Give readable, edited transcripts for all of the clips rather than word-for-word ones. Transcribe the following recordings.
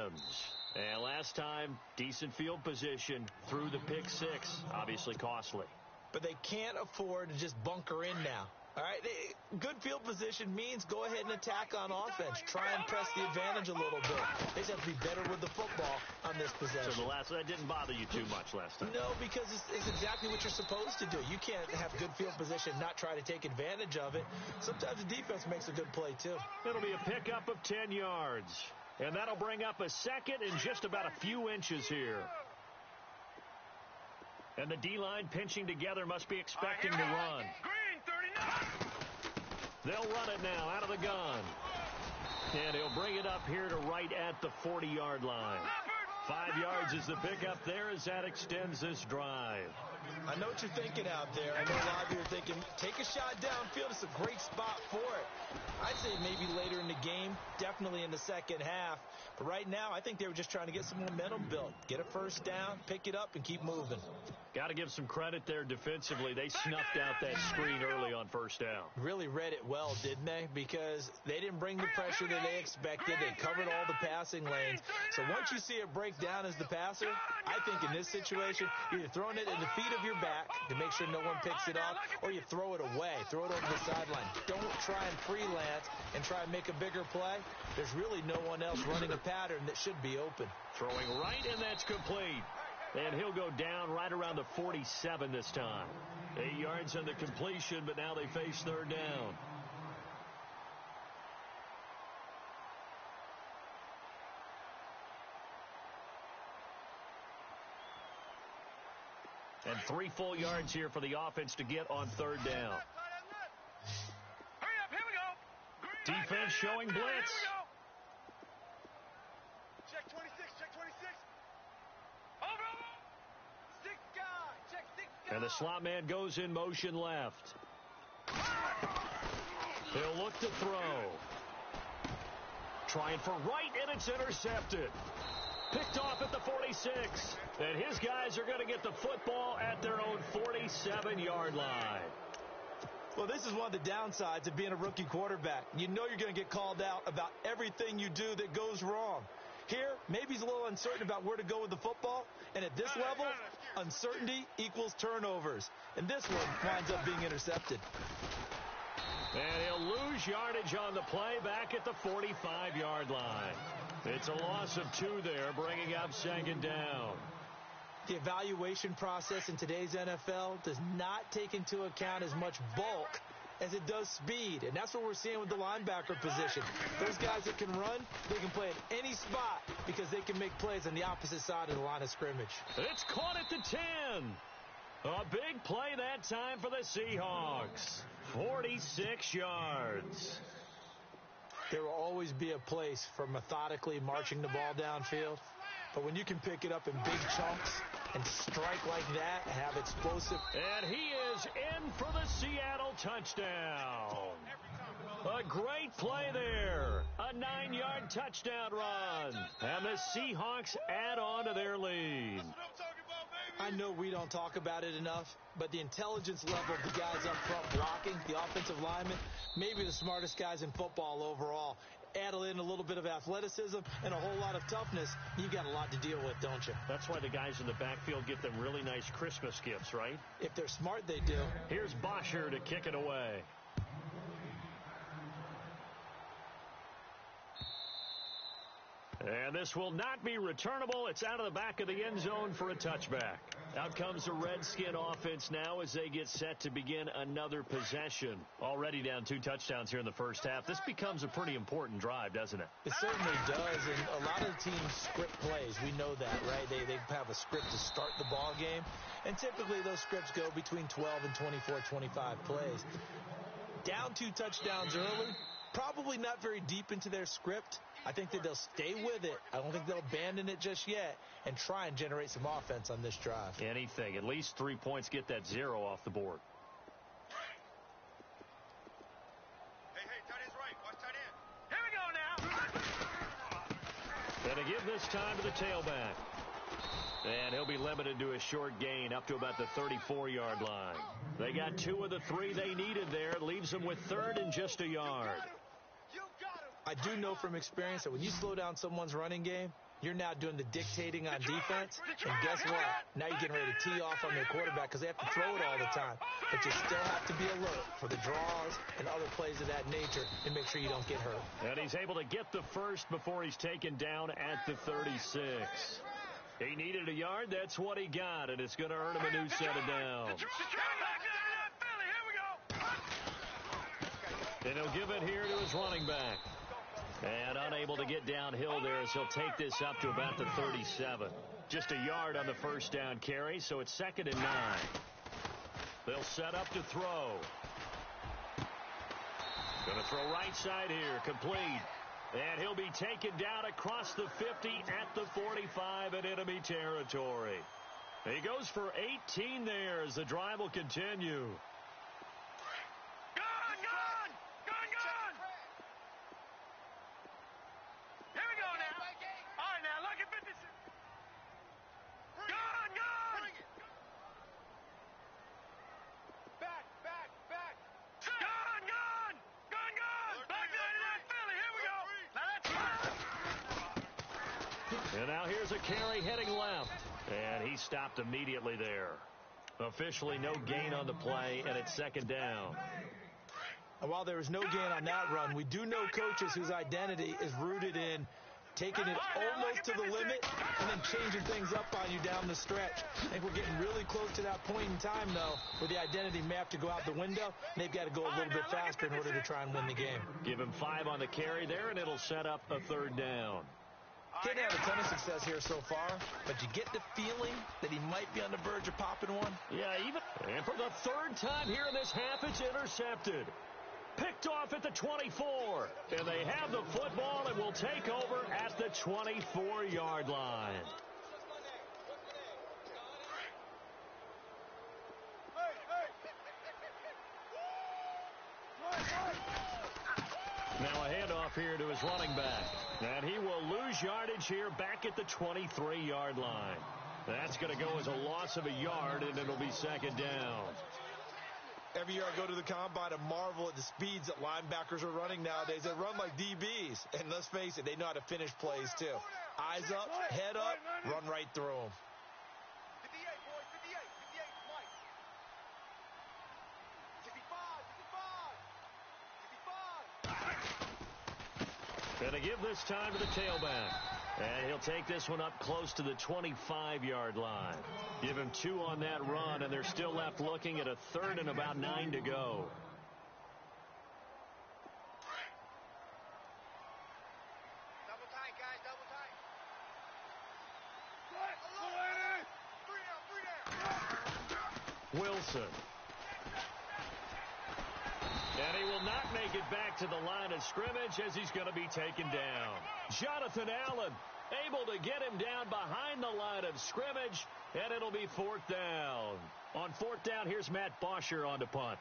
Williams. And last time, decent field position through the pick six. Obviously costly. But they can't afford to just bunker in now. All right, good field position means go ahead and attack on offense. Try and press the advantage a little bit. They just have to be better with the football on this possession. So that didn't bother you too much last time? No, because it's exactly what you're supposed to do. You can't have good field position and not try to take advantage of it. Sometimes the defense makes a good play, too. It'll be a pickup of 10 yards. And that'll bring up a second and just about a few inches here. And the D-line pinching together must be expecting to run. They'll run it now out of the gun. And he'll bring it up here to right at the 40-yard line. 5 yards is the pickup there as that extends this drive. I know what you're thinking out there. I know a lot of you are thinking, take a shot downfield. It's a great spot for it. I'd say maybe later in the game, definitely in the second half. But right now, I think they were just trying to get some momentum built. Get a first down, pick it up, and keep moving. Got to give some credit there defensively. They snuffed out that screen early on first down. Really read it well, didn't they? Because they didn't bring the pressure that they expected. They covered all the passing lanes. So once you see it break down as the passer, I think in this situation, you're either throwing it at the feet of your back to make sure no one picks it off, or you throw it away. Throw it over the sideline. Don't try and freelance and try and make a bigger play. There's really no one else running a pattern that should be open. Throwing right, and that's complete. And he'll go down right around the 47 this time. 8 yards on the completion, but now they face third down. And 3 full yards here for the offense to get on third down. Hurry up, here we go. Defense showing blitz. Check 26, check 26. Over. 6 guy, check 6 guy. And the slot man goes in motion left. He'll look to throw. Trying for right, and it's intercepted. Picked off at the 46. And his guys are going to get the football at their own 47-yard line. Well, this is one of the downsides of being a rookie quarterback. You know you're going to get called out about everything you do that goes wrong. Here, maybe he's a little uncertain about where to go with the football. And at this level, uncertainty equals turnovers. And this one winds up being intercepted. And he'll lose yardage on the play back at the 45-yard line. It's a loss of 2 there, bringing up second down. The evaluation process in today's NFL does not take into account as much bulk as it does speed. And that's what we're seeing with the linebacker position. Those guys that can run, they can play at any spot because they can make plays on the opposite side of the line of scrimmage. It's caught at the 10. A big play that time for the Seahawks. 46 yards. There will always be a place for methodically marching the ball downfield. But when you can pick it up in big chunks and strike like that and have explosive. And he is in for the Seattle touchdown. A great play there. A 9-yard touchdown run. And the Seahawks add on to their lead. I know we don't talk about it enough, but the intelligence level of the guys up front blocking, the offensive linemen, maybe the smartest guys in football overall. Add in a little bit of athleticism and a whole lot of toughness, you got a lot to deal with, don't you? That's why the guys in the backfield get them really nice Christmas gifts, right? If they're smart, they do. Here's Bosher to kick it away. And this will not be returnable. It's out of the back of the end zone for a touchback. Out comes the Redskin offense now as they get set to begin another possession. Already down 2 touchdowns here in the first half. This becomes a pretty important drive, doesn't it? It certainly does, and a lot of the teams script plays. We know that, right? They have a script to start the ball game, and typically those scripts go between 12 and 24, 25 plays. Down 2 touchdowns early, probably not very deep into their script. I think that they'll stay with it. I don't think they'll abandon it just yet and try and generate some offense on this drive. Anything. At least 3 points, get that 0 off the board. Hey, tight end's right. Watch tight end. Here we go now. And to give this time to the tailback. And he'll be limited to a short gain up to about the 34-yard line. They got 2 of the 3 they needed there. It leaves them with third and just a yard. I do know from experience that when you slow down someone's running game, you're now doing the dictating on defense. And guess what? Now you're getting ready to tee off on their quarterback because they have to throw it all the time. But you still have to be alert for the draws and other plays of that nature and make sure you don't get hurt. And he's able to get the first before he's taken down at the 36. He needed a yard. That's what he got, and it's going to earn him a new set of downs. And he'll give it here to his running back. And unable to get downhill there as he'll take this up to about the 37. Just a yard on the first down carry, so it's 2nd and 9. They'll set up to throw. Going to throw right side here, complete. And he'll be taken down across the 50 at the 45 in enemy territory. He goes for 18 there as the drive will continue. And now here's a carry heading left. And he stopped immediately there. Officially no gain on the play, and it's 2nd down. And while there is no gain on that run, we do know coaches whose identity is rooted in taking it almost to the limit and then changing things up on you down the stretch. I think we're getting really close to that point in time, though, where the identity map to go out the window, and they've got to go a little bit faster in order to try and win the game. Give him 5 on the carry there, and it'll set up a 3rd down. Didn't have a ton of success here so far, but you get the feeling that he might be on the verge of popping one. Yeah, even. And for the 3rd time here in this half, it's intercepted. Picked off at the 24. And they have the football and will take over at the 24-yard line. Now a handoff here to his running back. And he will lose yardage here back at the 23-yard line. That's going to go as a loss of a yard, and it'll be 2nd down. Every year I go to the combine and marvel at the speeds that linebackers are running nowadays. They run like DBs. And let's face it, they know how to finish plays, too. Eyes up, head up, run right through them. 58, boys, 58, 58, Mike. 65, 55, 55. And to give this time to the tailback. And he'll take this one up close to the 25-yard line. Give him 2 on that run, and they're still left looking at a 3rd and about 9 to go. Double tight, guys, double tight. Wilson. And he will not make it back to the line of scrimmage as he's going to be taken down. Jonathan Allen able to get him down behind the line of scrimmage, and it'll be 4th down. On 4th down, here's Matt Bosher on to punt.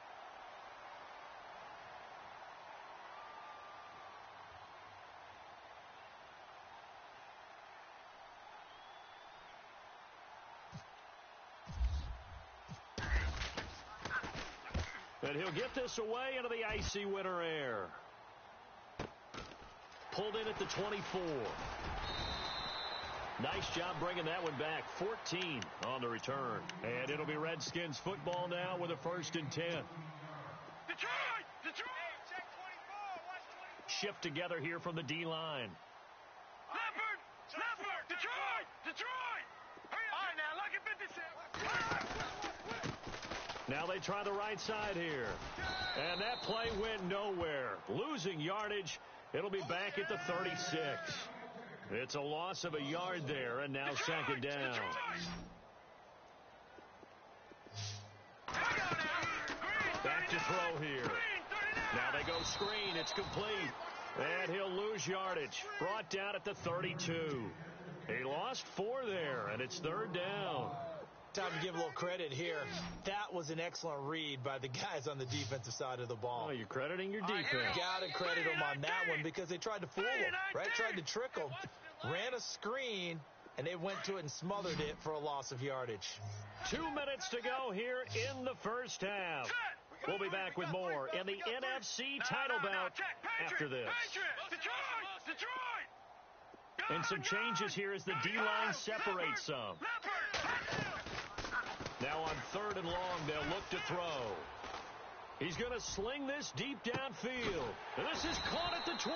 And he'll get this away into the icy winter air. Pulled in at the 24. Nice job bringing that one back. 14 on the return. And it'll be Redskins football now with a 1st and 10. Detroit! Detroit! Check 24. Watch 24. Shift together here from the D-line. Leopard! Leopard! Detroit! Detroit! All right, now, look at 56. Now they try the right side here. And that play went nowhere. Losing yardage. It'll be back at the 36. It's a loss of a yard there, and now 2nd down. Back to throw here. Now they go screen. It's complete. And he'll lose yardage. Brought down at the 32. He lost 4 there, and it's 3rd down. Time to give a little credit here. That was an excellent read by the guys on the defensive side of the ball. Oh, you're crediting your defense. Got to credit them on that one because they tried to fool him, right? Tried to trick him. Ran a screen, and they went to it and smothered it for a loss of yardage. 2 minutes to go here in the first half. We'll be back with more in the NFC title bout after this. Detroit! Detroit! And some changes here as the D-line separates some. Now on 3rd and long, they'll look to throw. He's going to sling this deep downfield. And this is caught at the 20.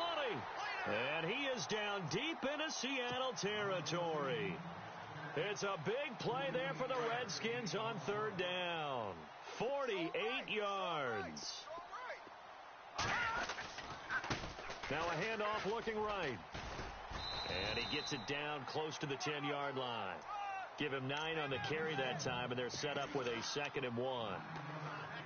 And he is down deep into Seattle territory. It's a big play there for the Redskins on 3rd down. 48 yards. Now a handoff looking right. And he gets it down close to the 10-yard line. Give him 9 on the carry that time, and they're set up with a 2nd and 1.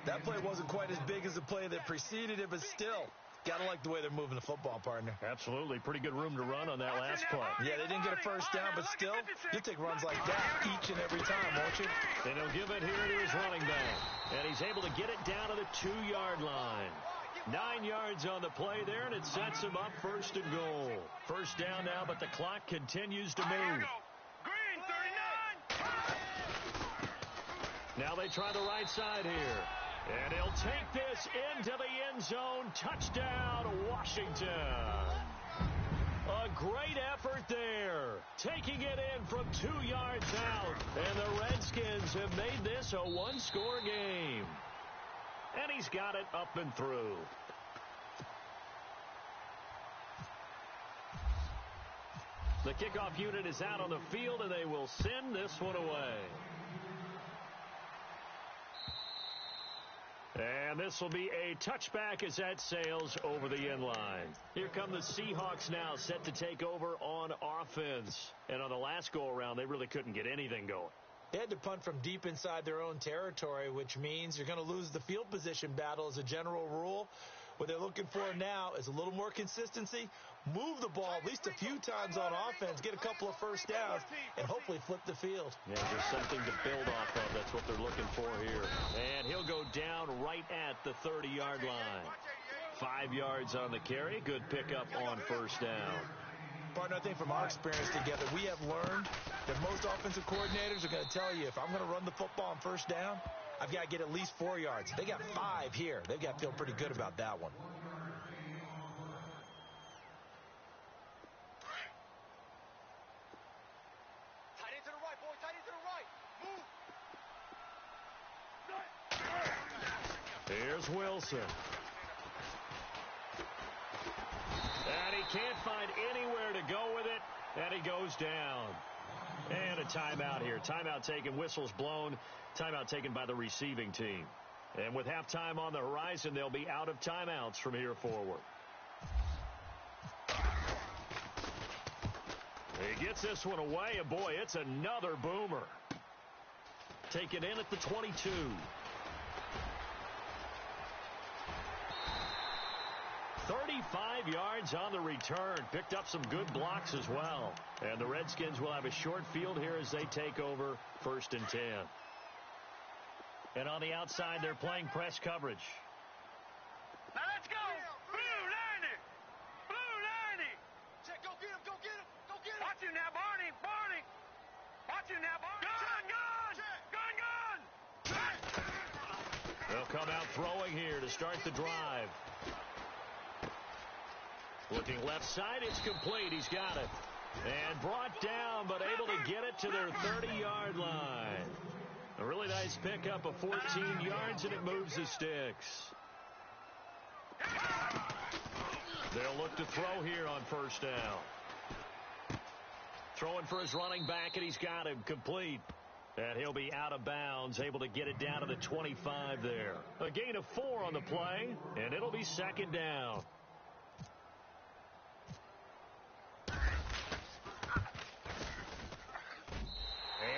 That play wasn't quite as big as the play that preceded it, but still, gotta like the way they're moving the football, partner. Absolutely. Pretty good room to run on that last play. Yeah, they didn't get a first down, but still, you'll take runs like that each and every time, won't you? And he'll give it here to his running back. And he's able to get it down to the 2-yard line. 9 yards on the play there, and it sets him up 1st and goal. First down now, but the clock continues to move. Green, 39. Now they try the right side here. And he'll take this into the end zone. Touchdown, Washington. A great effort there. Taking it in from 2 yards out. And the Redskins have made this a one-score game. And he's got it up and through. The kickoff unit is out on the field, and they will send this one away. And this will be a touchback as that sails over the end line. Here come the Seahawks now, set to take over on offense. And on the last go-around, they really couldn't get anything going. They had to punt from deep inside their own territory, which means you're going to lose the field position battle as a general rule. What they're looking for now is a little more consistency, move the ball at least a few times on offense, get a couple of first downs, and hopefully flip the field. Yeah, just something to build off of. That's what they're looking for here. And he'll go down right at the 30-yard line. 5 yards on the carry. Good pickup on first down. Partner, I think from our experience together, we have learned that most offensive coordinators are going to tell you, if I'm going to run the football on first down, I've got to get at least 4 yards. They got 5 here. They've got to feel pretty good about that one. Tight end to the right, boy. Tight end to the right. Move. Here's Wilson. And he can't find anywhere to go with it, and he goes down. And a timeout here. Timeout taken, whistles blown. Timeout taken by the receiving team. And with halftime on the horizon, they'll be out of timeouts from here forward. He gets this one away, and boy, it's another boomer. Taken in at the 22. Yards on the return. Picked up some good blocks as well. And the Redskins will have a short field here as they take over 1st and 10. And on the outside, they're playing press coverage. Now let's go. Blue 90. Blue 90. Check, go get him, go get him, go get him. Watch him now, Barney, Barney. Watch him now, Barney. Gun, gun. Gun, gun. They'll come out throwing here to start the drive. Looking left side, it's complete. He's got it. And brought down, but able to get it to their 30-yard line. A really nice pickup of 14 yards, and it moves the sticks. They'll look to throw here on first down. Throwing for his running back, and he's got him complete. And he'll be out of bounds, able to get it down to the 25 there. A gain of 4 on the play, and it'll be 2nd down.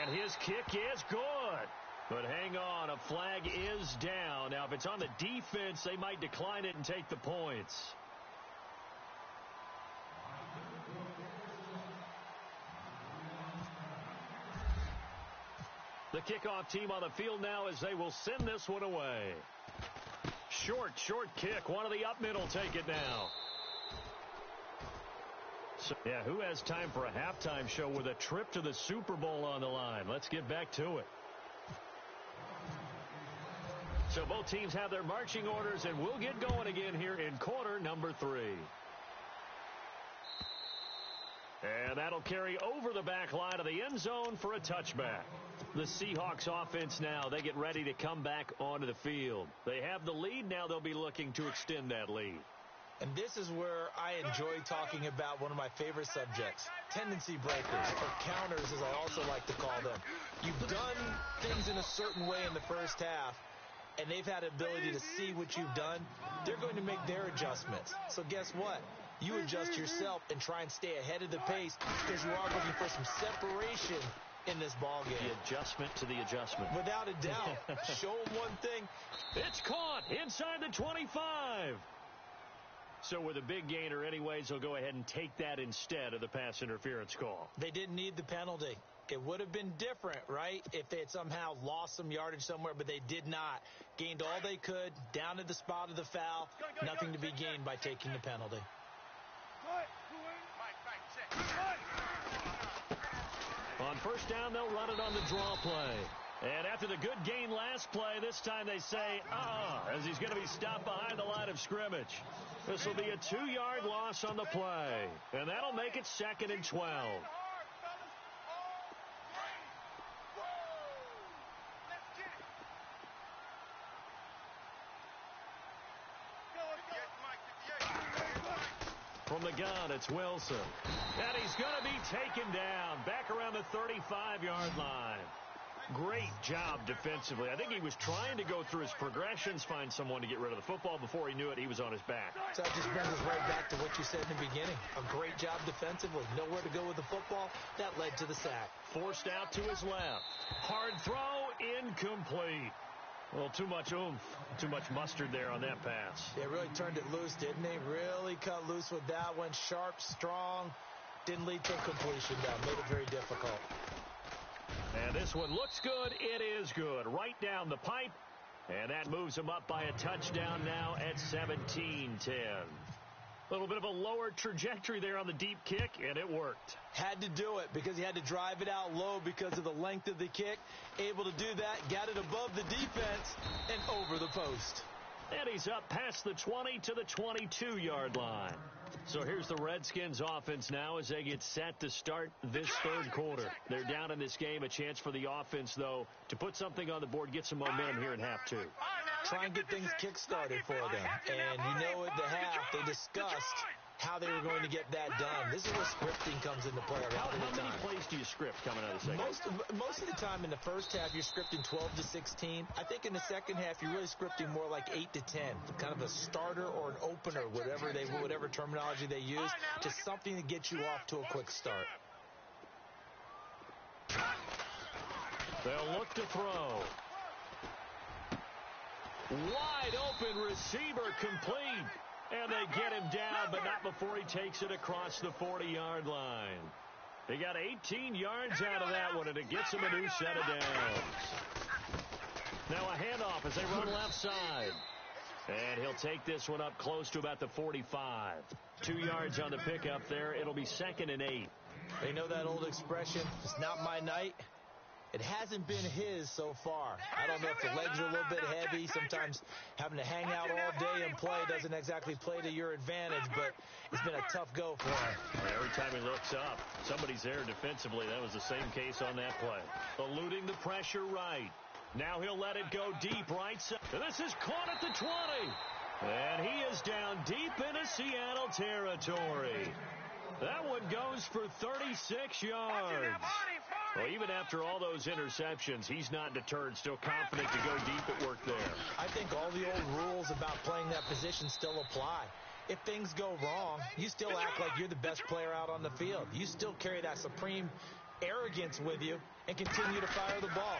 And his kick is good. But hang on, a flag is down. Now, if it's on the defense, they might decline it and take the points. The kickoff team on the field now as they will send this one away. Short kick. One of the up middle take it now. So, yeah, who has time for a halftime show with a trip to the Super Bowl on the line? Let's get back to it. So both teams have their marching orders, and we'll get going again here in quarter number 3. And that'll carry over the back line of the end zone for a touchback. The Seahawks offense now, they get ready to come back onto the field. They have the lead. Now they'll be looking to extend that lead. And this is where I enjoy talking about one of my favorite subjects, tendency breakers, or counters as I also like to call them. You've done things in a certain way in the first half, and they've had ability to see what you've done. They're going to make their adjustments. So guess what? You adjust yourself and try and stay ahead of the pace because you are looking for some separation in this ball game. The adjustment to the adjustment. Without a doubt. Show them one thing. It's caught inside the 25. So with a big gainer anyways, they'll go ahead and take that instead of the pass interference call. They didn't need the penalty. It would have been different, right, if they had somehow lost some yardage somewhere, but they did not. Gained all they could, down to the spot of the foul. Nothing to be gained by taking the penalty. On first down, they'll run it on the draw play. And after the good gain last play, this time they say, as he's going to be stopped behind the line of scrimmage. This will be a 2-yard loss on the play. And that'll make it 2nd and 12. From the gun, it's Wilson. And he's going to be taken down back around the 35-yard line. Great job defensively. I think he was trying to go through his progressions, find someone to get rid of the football. Before he knew it, he was on his back. So that just brings us right back to what you said in the beginning. A great job defensively. Nowhere to go with the football. That led to the sack. Forced out to his left. Hard throw, incomplete. Well, too much oomph, too much mustard there on that pass. They really turned it loose, didn't they? Really cut loose with that one. Sharp, strong. Didn't lead to completion, though. Made it very difficult. And this one looks good. It is good. Right down the pipe. And that moves him up by a touchdown now at 17-10. A little bit of a lower trajectory there on the deep kick, and it worked. Had to do it because he had to drive it out low because of the length of the kick. Able to do that, got it above the defense, and over the post. And he's up past the 20 to the 22-yard line. So here's the Redskins offense now as they get set to start this third quarter. They're down in this game. A chance for the offense, though, to put something on the board, get some momentum here in half two. Try and get things kick-started for them. And you know at the half they discussed how they were going to get that done. This is where scripting comes into play. How many plays do you script coming out of the second? Most of the time in the first half, you're scripting 12 to 16. I think in the second half, you're really scripting more like 8 to 10. Kind of a starter or an opener, whatever terminology they use, just something to get you off to a quick start. They'll look to throw. Wide open receiver complete. And they get him down, but not before he takes it across the 40-yard line. They got 18 yards out of that one, and it gets him a new set of downs. Now a handoff as they run left side. And he'll take this one up close to about the 45. 2 yards on the pickup there. It'll be 2nd and 8. They know that old expression, it's not my night. It hasn't been his so far. I don't know if the legs are a little bit heavy. Sometimes having to hang out all day and play doesn't exactly play to your advantage, but it's been a tough go for him. Every time he looks up, somebody's there defensively. That was the same case on that play. Eluding the pressure right. Now he'll let it go deep right side. This is caught at the 20. And he is down deep into Seattle territory. That one goes for 36 yards. Well, even after all those interceptions, he's not deterred, still confident to go deep at work there. I think all the old rules about playing that position still apply. If things go wrong, you still act like you're the best player out on the field. You still carry that supreme arrogance with you and continue to fire the ball.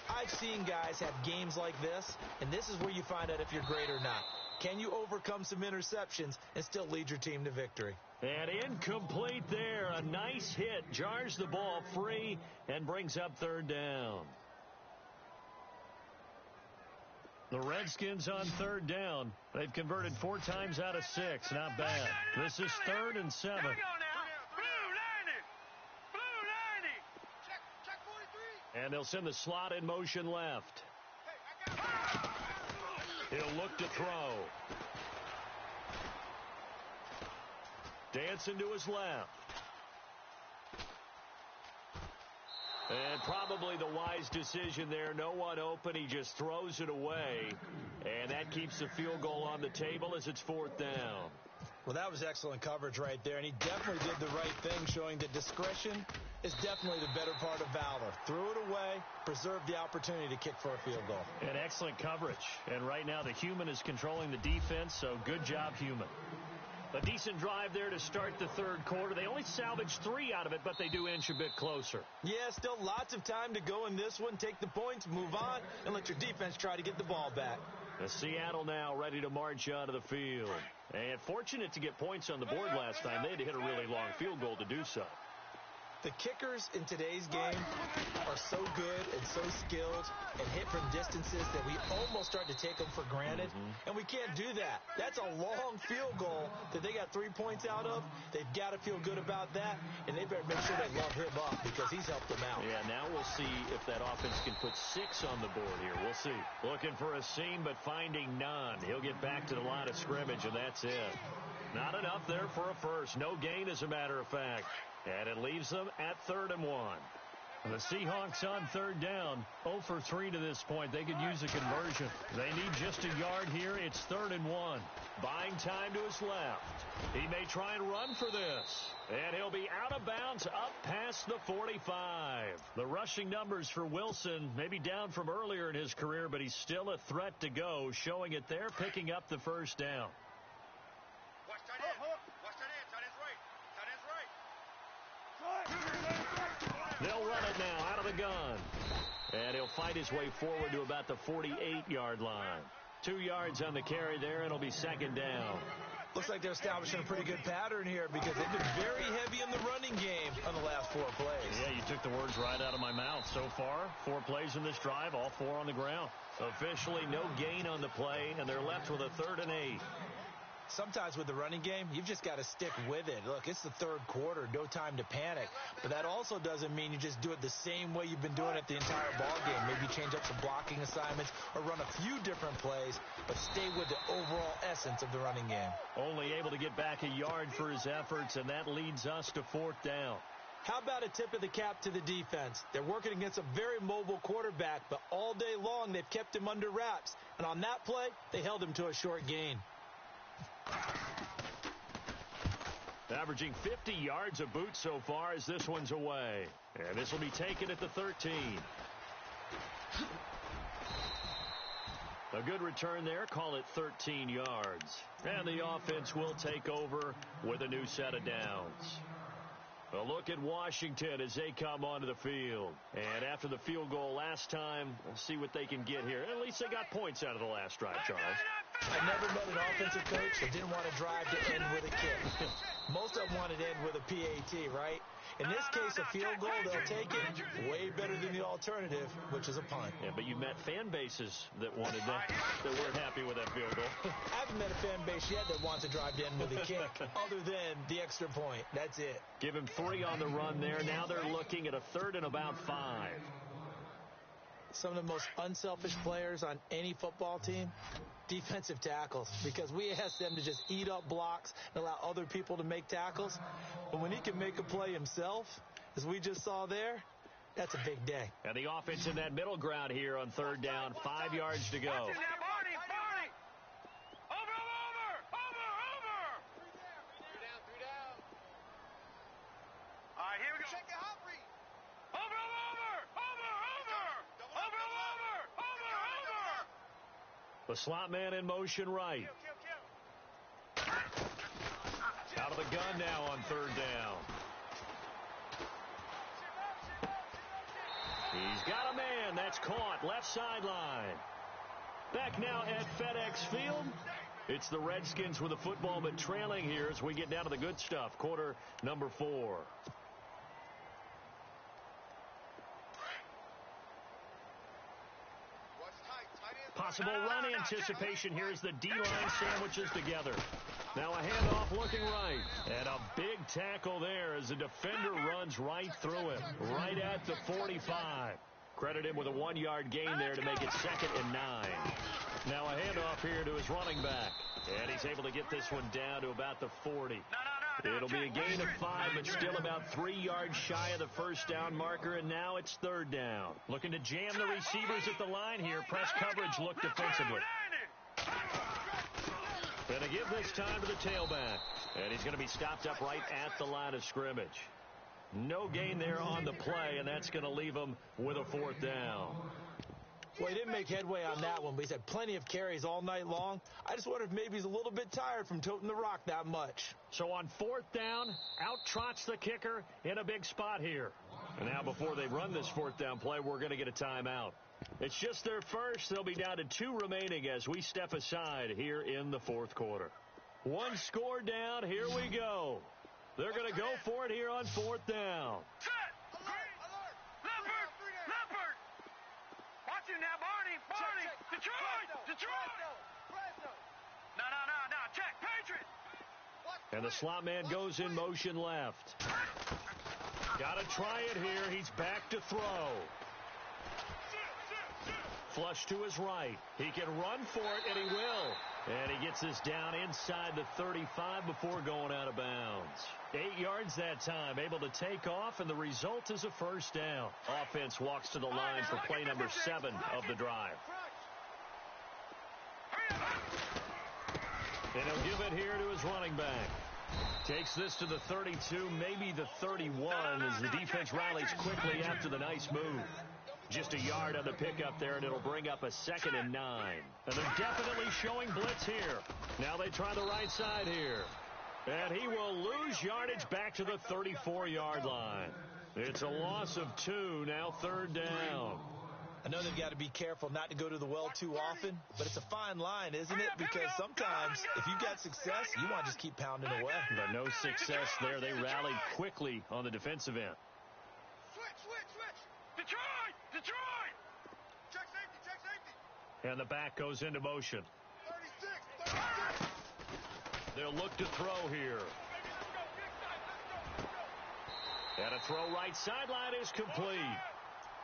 I've seen guys have games like this, and this is where you find out if you're great or not. Can you overcome some interceptions and still lead your team to victory? And incomplete there. A nice hit. Jars the ball free and brings up 3rd down. The Redskins on 3rd down. They've converted 4 times out of 6. Not bad. This is 3rd and 7. And they'll send the slot in motion left. He'll look to throw. Dancing to his left. And probably the wise decision there. No one open. He just throws it away. And that keeps the field goal on the table as it's 4th down. Well, that was excellent coverage right there. And he definitely did the right thing, showing that discretion is definitely the better part of valor. Threw it away, preserved the opportunity to kick for a field goal. And excellent coverage. And right now the human is controlling the defense, so good job, human. A decent drive there to start the 3rd quarter. They only salvaged 3 out of it, but they do inch a bit closer. Yeah, still lots of time to go in this one. Take the points, move on, and let your defense try to get the ball back. The Seattle now ready to march onto the field. And fortunate to get points on the board last time. They had to hit a really long field goal to do so. The kickers in today's game are so good and so skilled and hit from distances that we almost start to take them for granted. And we can't do that. That's a long field goal that they got 3 points out of. They've got to feel good about that, and they better make sure they love him up because he's helped them out. Yeah, now we'll see if that offense can put 6 on the board here. We'll see. Looking for a seam, but finding none. He'll get back to the line of scrimmage, and that's it. Not enough there for a first. No gain, as a matter of fact. And it leaves them at 3rd and 1. The Seahawks on 3rd down. 0 for 3 to this point. They could use a conversion. They need just a yard here. It's 3rd and 1. Buying time to his left. He may try and run for this. And he'll be out of bounds up past the 45. The rushing numbers for Wilson may be down from earlier in his career, but he's still a threat to go, showing it there, picking up the 1st down. Watch tight end. Watch tight end. Tight end's right. Tight end's right. They'll run it now out of the gun. And he'll fight his way forward to about the 48-yard line. 2 yards on the carry there. It'll be 2nd down. Looks like they're establishing a pretty good pattern here because they've been very heavy in the running game on the last 4 plays. Yeah, you took the words right out of my mouth. So far, 4 plays in this drive, all 4 on the ground. Officially, no gain on the play, and they're left with a 3rd and 8. Sometimes with the running game, you've just got to stick with it. Look, it's the 3rd quarter, no time to panic. But that also doesn't mean you just do it the same way you've been doing it the entire ball game. Maybe change up some blocking assignments or run a few different plays, but stay with the overall essence of the running game. Only able to get back a yard for his efforts, and that leads us to 4th down. How about a tip of the cap to the defense? They're working against a very mobile quarterback, but all day long they've kept him under wraps. And on that play, they held him to a short gain. Averaging 50 yards a boot so far as this one's away. And this will be taken at the 13. A good return there. Call it 13 yards. And the offense will take over with a new set of downs. A look at Washington as they come onto the field. And after the field goal last time, we'll see what they can get here. At least they got points out of the last drive, Charles. I never met an offensive coach that didn't want to drive to end with a kick. Most of them wanted to end with a PAT, right? In this case, a field goal, they'll take it way better than the alternative, which is a punt. Yeah, but you met fan bases that wanted that weren't happy with that field goal. I haven't met a fan base yet that wants to drive to end with a kick, other than the extra point. That's it. Give him 3 on the run there. Now they're looking at a 3rd and about 5. Some of the most unselfish players on any football team, defensive tackles, because we ask them to just eat up blocks and allow other people to make tackles. But when he can make a play himself, as we just saw there, that's a big day. And the offense in that middle ground here on 3rd down, 5 yards to go. Over. Three down. All right, here we go. Check it out, Reed. Over. The slot man in motion right. Out of the gun now on 3rd down. He's got a man. That's caught. Left sideline. Back now at FedEx Field. It's the Redskins with the football, but trailing here as we get down to the good stuff. Quarter number 4. Possible run anticipation here as the D-line sandwiches together. Now a handoff looking right. And a big tackle there as the defender runs right through him. Right at the 45. Credit him with a 1-yard gain there to make it 2nd and 9. Now a handoff here to his running back. And he's able to get this one down to about the 40. No. It'll be a gain of 5, but still about 3 yards shy of the first down marker, and now it's third down. Looking to jam the receivers at the line here. Press coverage look defensively. Going to give this time to the tailback, and he's going to be stopped up right at the line of scrimmage. No gain there on the play, and that's going to leave him with a fourth down. Well, he didn't make headway on that one, but he's had plenty of carries all night long. I just wonder if maybe he's a little bit tired from toting the rock that much. So on fourth down, out trots the kicker in a big spot here. And now before they run this fourth down play, we're going to get a timeout. It's just their first. They'll be down to 2 remaining as we step aside here in the fourth quarter. 1 score down. Here we go. They're going to go for it here on fourth down. Set! Alert! Leopard! Watch him now, Barney! Detroit! No. Check, Patriot! And the slot man goes in motion left. Got to try it here. He's back to throw. Flush to his right. He can run for it, and he will. And he gets this down inside the 35 before going out of bounds. 8 yards that time, able to take off, and the result is a first down. Offense walks to the line for play number 7 of the drive. And he'll give it here to his running back. Takes this to the 32, maybe the 31, as the defense rallies quickly after the nice move. Just a yard on the pickup there, and it'll bring up a 2nd and 9. And they're definitely showing blitz here. Now they try the right side here. And he will lose yardage back to the 34-yard line. It's a loss of 2, now third down. I know they've got to be careful not to go to the well too often, but it's a fine line, isn't it? Because sometimes if you've got success, you want to just keep pounding away. But no success there. They rallied quickly on the defensive end. Switch! Detroit! Check safety! And the back goes into motion. 36! They'll look to throw here. And a throw right sideline is complete.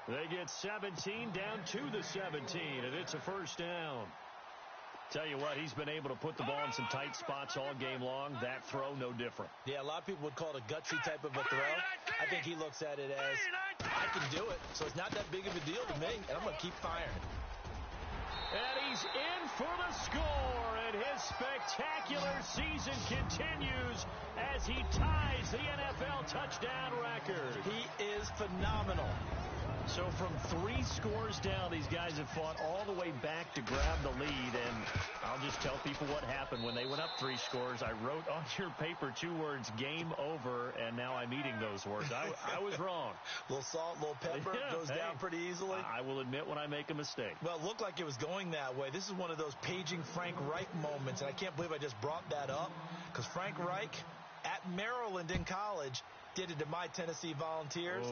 They get 17 down to the 17, and it's a first down. Tell you what, he's been able to put the ball in some tight spots all game long. That throw, no different. Yeah, a lot of people would call it a gutsy type of a throw. I think he looks at it as, I can do it, so it's not that big of a deal to me, and I'm going to keep firing. And he's in for the score, and his spectacular season continues as he ties the NFL touchdown record. He is phenomenal. So from 3 scores down, these guys have fought all the way back to grab the lead, and I'll just tell people what happened. When they went up 3 scores, I wrote on your paper 2 words, game over, and now I'm eating those words. I was wrong. A little salt, a little pepper, goes down pretty easily. I will admit when I make a mistake. Well, it looked like it was going that way. This is one of those paging Frank Reich moments, and I can't believe I just brought that up, because Frank Reich at Maryland in college did it to my Tennessee Volunteers,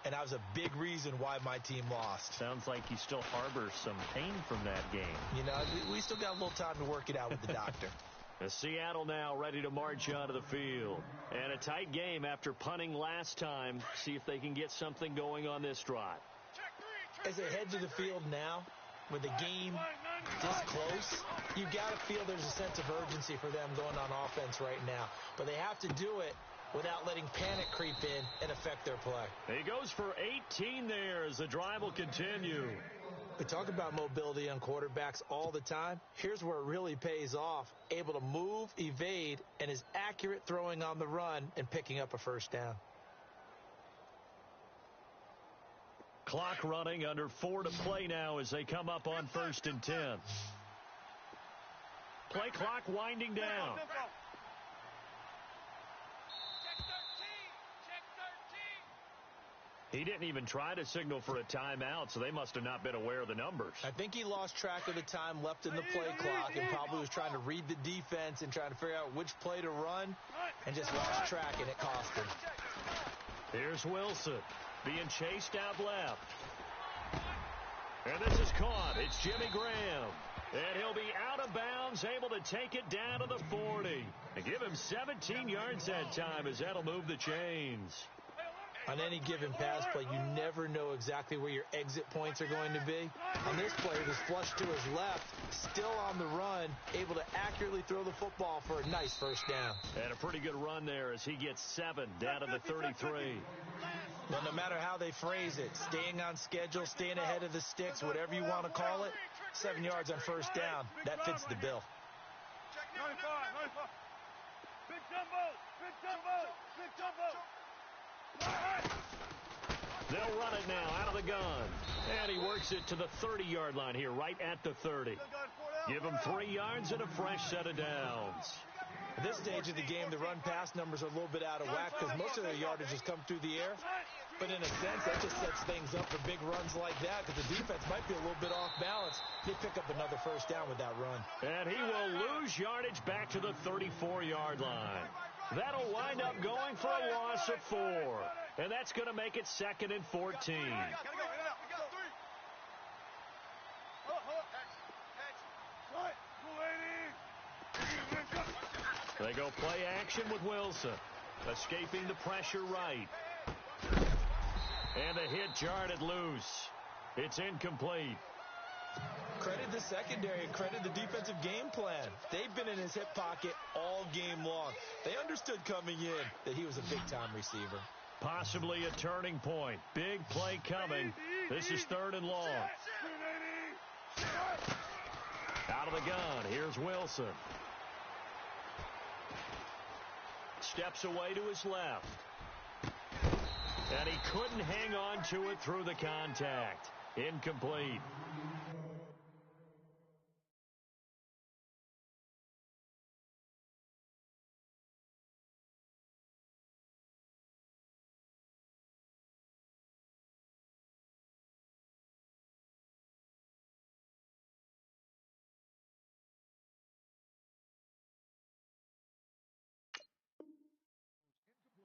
and that was a big reason why my team lost. Sounds like you still harbor some pain from that game. You know, we still got a little time to work it out with the doctor. Seattle now ready to march onto the field. And a tight game after punting last time. See if they can get something going on this drive. As they head to the field now, with the game this close, you got to feel there's a sense of urgency for them going on offense right now. But they have to do it without letting panic creep in and affect their play. He goes for 18 there as the drive will continue. We talk about mobility on quarterbacks all the time. Here's where it really pays off. Able to move, evade, and is accurate throwing on the run and picking up a first down. Clock running, under 4 to play now as they come up on 1st and 10. Play clock winding down. He didn't even try to signal for a timeout, so they must have not been aware of the numbers. I think he lost track of the time left in the play clock and probably was trying to read the defense and trying to figure out which play to run and just lost track, and it cost him. Here's Wilson being chased out left. And this is caught. It's Jimmy Graham. And he'll be out of bounds, able to take it down to the 40. And give him 17 yards that time as that'll move the chains. On any given pass play, you never know exactly where your exit points are going to be. On this play, he was flushed to his left, still on the run, able to accurately throw the football for a nice first down. And a pretty good run there as he gets 7 down to the 33. Well, no matter how they phrase it, staying on schedule, staying ahead of the sticks, whatever you want to call it, 7 yards on first down, that fits the bill. 95. Big jumbo. Big jumbo. Big jumbo. They'll run it now out of the gun. And he works it to the 30-yard line here, right at the 30. Give him 3 yards and a fresh set of downs. At this stage of the game, the run-pass numbers are a little bit out of whack because most of their yardage has come through the air. But in a sense, that just sets things up for big runs like that because the defense might be a little bit off balance. They pick up another first down with that run. And he will lose yardage back to the 34-yard line. That'll wind up going for a loss of 4. And that's going to make it 2nd and 14. They go play action with Wilson. Escaping the pressure right. And the hit jarred it loose. It's incomplete. Credit the secondary and credit the defensive game plan. They've been in his hip pocket all game long. They understood coming in that he was a big-time receiver. Possibly a turning point. Big play coming. This is 3rd and long. Out of the gun. Here's Wilson. Steps away to his left. And he couldn't hang on to it through the contact. Incomplete.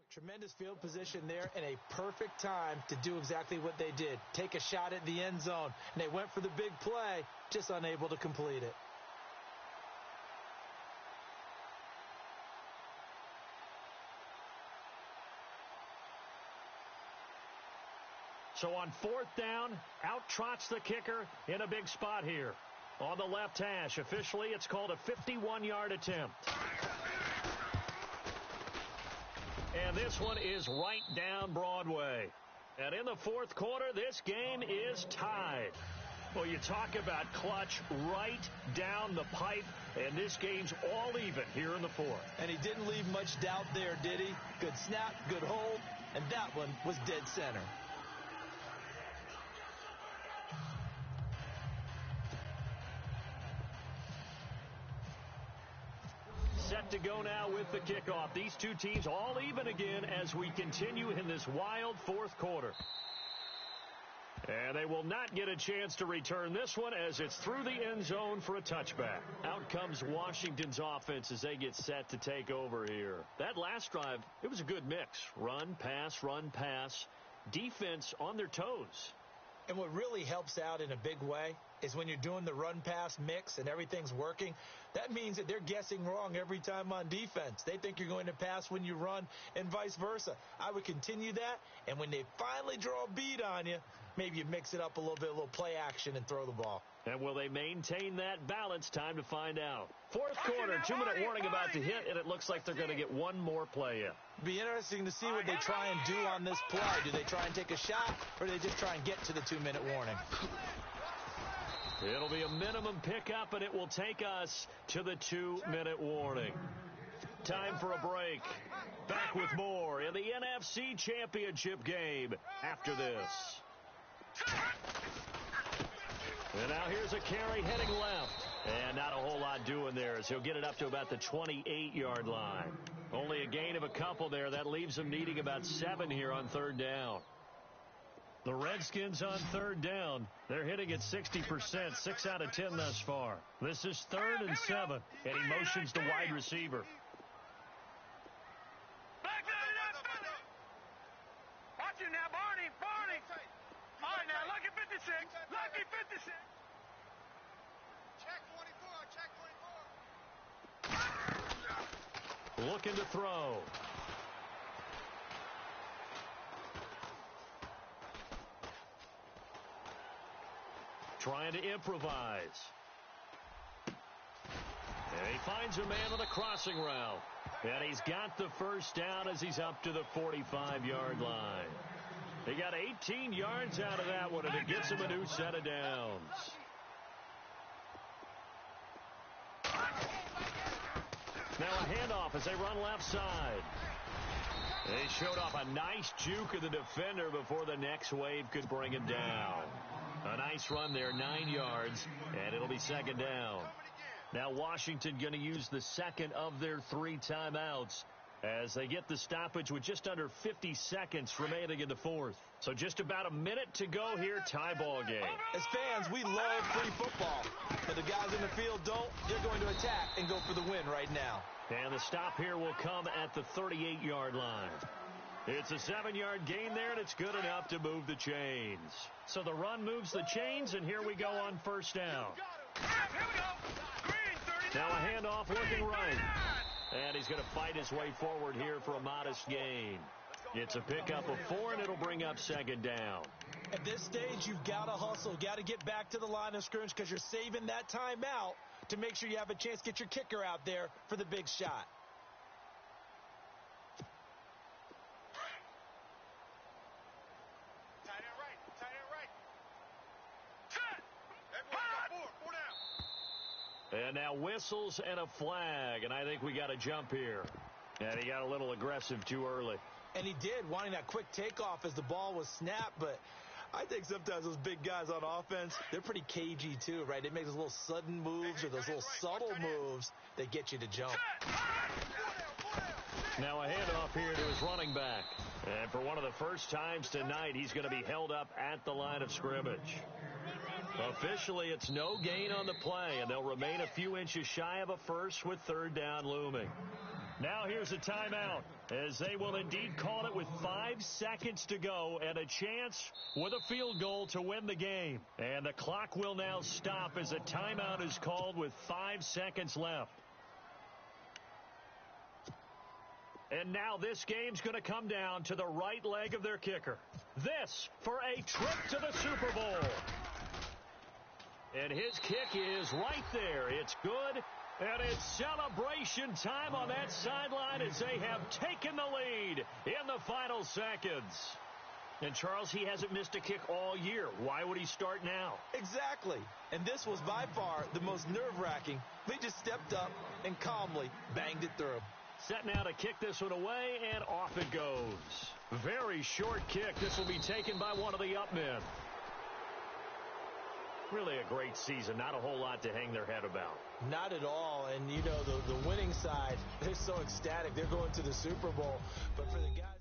Tremendous field position there and a perfect time to do exactly what they did. Take a shot at the end zone. And they went for the big play, just unable to complete it. So on 4th down, out trots the kicker in a big spot here. On the left hash, officially it's called a 51-yard attempt. And this one is right down Broadway. And in the 4th quarter, this game is tied. Well, you talk about clutch right down the pipe, and this game's all even here in the 4th. And he didn't leave much doubt there, did he? Good snap, good hold, and that one was dead center. Set to go now with the kickoff. These two teams all even again as we continue in this wild 4th quarter. And they will not get a chance to return this one as it's through the end zone for a touchback. Out comes Washington's offense as they get set to take over here. That last drive, it was a good mix. Run, pass, defense on their toes. And what really helps out in a big way is when you're doing the run-pass mix and everything's working, that means that they're guessing wrong every time on defense. They think you're going to pass when you run and vice versa. I would continue that, and when they finally draw a bead on you, maybe you mix it up a little bit, a little play action and throw the ball. And will they maintain that balance? Time to find out. 4th quarter, 2-minute warning about to hit, and it looks like they're going to get one more play in. Be interesting to see what they try and do on this play. Do they try and take a shot, or do they just try and get to the 2-minute warning? It'll be a minimum pickup, and it will take us to the 2-minute warning. Time for a break. Back with more in the NFC Championship game after this. And now here's a carry heading left. And not a whole lot doing there as he'll get it up to about the 28-yard line. Only a gain of a couple there. That leaves them needing about 7 here on 3rd down. The Redskins on 3rd down. They're hitting at 60%, 6 out of 10 thus far. This is 3rd and 7, and he motions the wide receiver. Watch him now, Barney. All right, now, lucky 56. Lucky 56. Check 24. Looking to throw. trying to improvise. And he finds a man on the crossing route. And he's got the first down as he's up to the 45-yard line. He got 18 yards out of that one, and it gets him a new set of downs. Now a handoff as they run left side. They showed off a nice juke of the defender before the next wave could bring him down. A nice run there, 9 yards, and it'll be second down. Now Washington going to use the second of their 3 timeouts as they get the stoppage with just under 50 seconds remaining in the fourth. So just about a minute to go here, tie ball game. As fans, we love free football. But the guys in the field don't. They're going to attack and go for the win right now. And the stop here will come at the 38-yard line. It's a 7-yard gain there, and it's good enough to move the chains. So the run moves the chains, and here we go on first down. Now a handoff looking right. And he's going to fight his way forward here for a modest gain. It's a pickup of 4, and it'll bring up second down. At this stage, you've got to hustle. Got to get back to the line of scrimmage because you're saving that timeout to make sure you have a chance to get your kicker out there for the big shot. And now whistles and a flag, and I think we got a jump here. And he got a little aggressive too early. And he did, wanting that quick takeoff as the ball was snapped, but I think sometimes those big guys on offense, they're pretty cagey too, right? They make those little sudden moves or those little subtle moves that get you to jump. Now a handoff here to his running back. And for one of the first times tonight, he's going to be held up at the line of scrimmage. Officially, it's no gain on the play, and they'll remain a few inches shy of a first with third down looming. Now here's a timeout, as they will indeed call it with 5 seconds to go and a chance with a field goal to win the game. And the clock will now stop as a timeout is called with 5 seconds left. And now this game's going to come down to the right leg of their kicker. This for a trip to the Super Bowl. And his kick is right there. It's good. And it's celebration time on that sideline as they have taken the lead in the final seconds. And, Charles, he hasn't missed a kick all year. Why would he start now? Exactly. And this was by far the most nerve-wracking. They just stepped up and calmly banged it through. Set now to kick this one away, and off it goes. Very short kick. This will be taken by one of the up men. Really a great season. Not a whole lot to hang their head about. Not at all. And, you know, the winning side, they're so ecstatic. They're going to the Super Bowl. But for the guys...